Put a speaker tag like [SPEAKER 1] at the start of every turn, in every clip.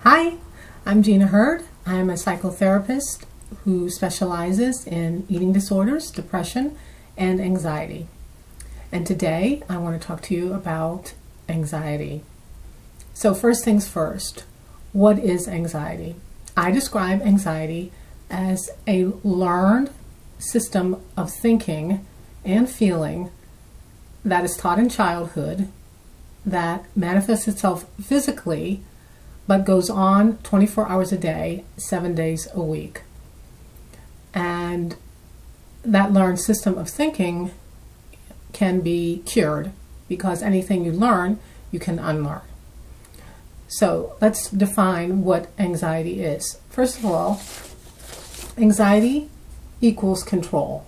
[SPEAKER 1] Hi, I'm Gina Hurd. I'm a psychotherapist who specializes in eating disorders, depression, and anxiety. And today I want to talk to you about anxiety. So first things first, what is anxiety? I describe anxiety as a learned system of thinking and feeling that is taught in childhood that manifests itself physically but goes on 24 hours a day, 7 days a week. And that learned system of thinking can be cured because anything you learn, you can unlearn. So let's define what anxiety is. First of all, anxiety equals control.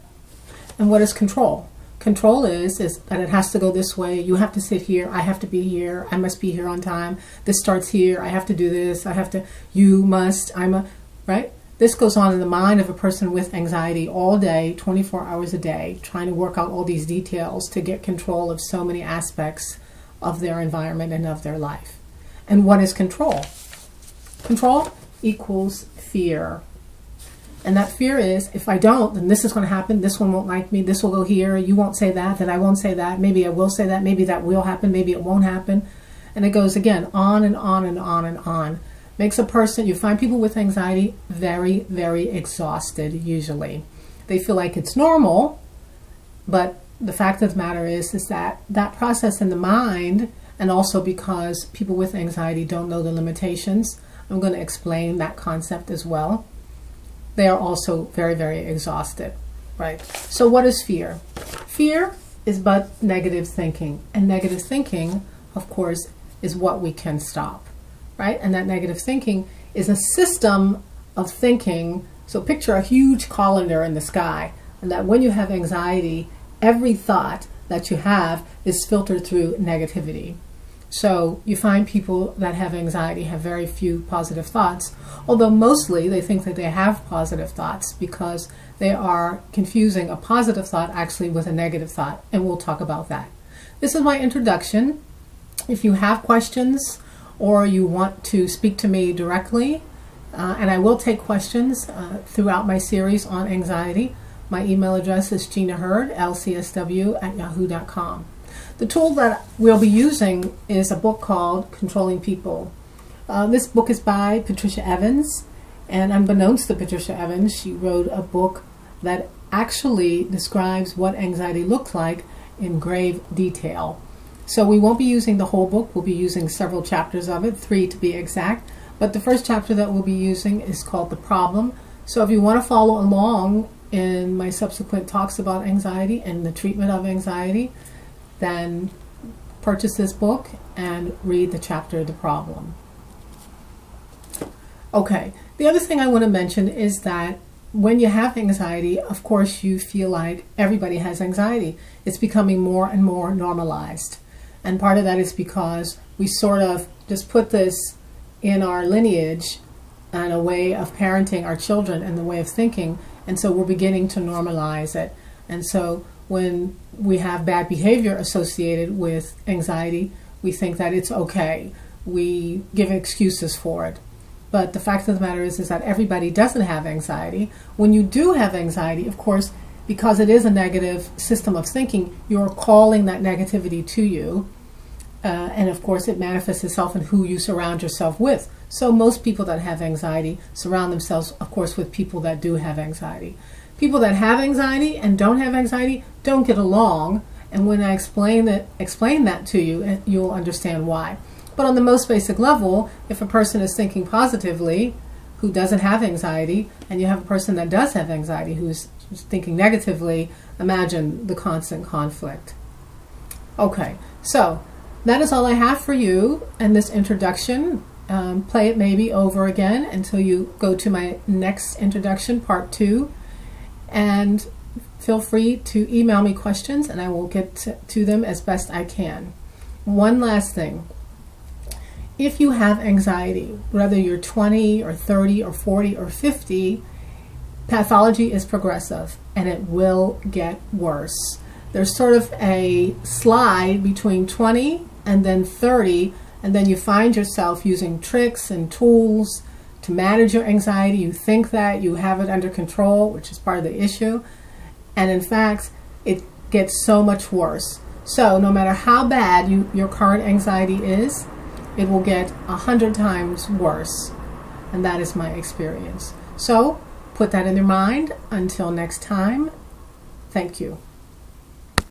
[SPEAKER 1] And what is control? Control is that it has to go this way. You have to sit here. I have to be here. I must be here on time. This starts here. I have to do this. You must, right? This goes on in the mind of a person with anxiety all day, 24 hours a day, trying to work out all these details to get control of so many aspects of their environment and of their life. And what is control? Control equals fear. And that fear is, if I don't, then this is going to happen. This one won't like me. This will go here. You won't say that. Then I won't say that. Maybe I will say that. Maybe that will happen. Maybe it won't happen. And it goes again, on and on and on and on. Makes a person, you find people with anxiety very, very exhausted usually. They feel like it's normal, but the fact of the matter is that process in the mind, and also because people with anxiety don't know the limitations, I'm going to explain that concept as well. They are also very, very exhausted, right? So what is fear? Fear is but negative thinking. And negative thinking, of course, is what we can stop, right? And that negative thinking is a system of thinking. So picture a huge colander in the sky, and that when you have anxiety, every thought that you have is filtered through negativity. So you find people that have anxiety have very few positive thoughts, although mostly they think that they have positive thoughts because they are confusing a positive thought actually with a negative thought, and we'll talk about that. This is my introduction. If you have questions or you want to speak to me directly, and I will take questions throughout my series on anxiety, my email address is ginahurd@yahoo.com. The tool that we'll be using is a book called Controlling People. This book is by Patricia Evans, and unbeknownst to Patricia Evans, she wrote a book that actually describes what anxiety looks like in grave detail. So we won't be using the whole book, we'll be using several chapters of it, 3 to be exact, but the first chapter that we'll be using is called The Problem. So if you want to follow along in my subsequent talks about anxiety and the treatment of anxiety, then purchase this book and read the chapter, The Problem. Okay, the other thing I want to mention is that when you have anxiety, of course you feel like everybody has anxiety. It's becoming more and more normalized. And part of that is because we sort of just put this in our lineage and a way of parenting our children and the way of thinking, and so we're beginning to normalize it. And so when we have bad behavior associated with anxiety, we think that it's okay. We give excuses for it. But the fact of the matter is that everybody doesn't have anxiety. When you do have anxiety, of course, because it is a negative system of thinking, you're calling that negativity to you. And of course, it manifests itself in who you surround yourself with. So most people that have anxiety surround themselves, of course, with people that do have anxiety. People that have anxiety and don't have anxiety don't get along, and when I explain that to you, you'll understand why. But on the most basic level, if a person is thinking positively who doesn't have anxiety, and you have a person that does have anxiety who's thinking negatively, imagine the constant conflict. Okay, so that is all I have for you in this introduction. Play it maybe over again until you go to my next introduction, part 2. And feel free to email me questions and I will get to them as best I can. One last thing. If you have anxiety, whether you're 20 or 30 or 40 or 50, pathology is progressive and it will get worse. There's sort of a slide between 20 and then 30, And then you find yourself using tricks and tools to manage your anxiety. You think that you have it under control, which is part of the issue. And in fact, it gets so much worse. So no matter how bad your current anxiety is, it will get 100 times worse. And that is my experience. So put that in your mind. Until next time, thank you.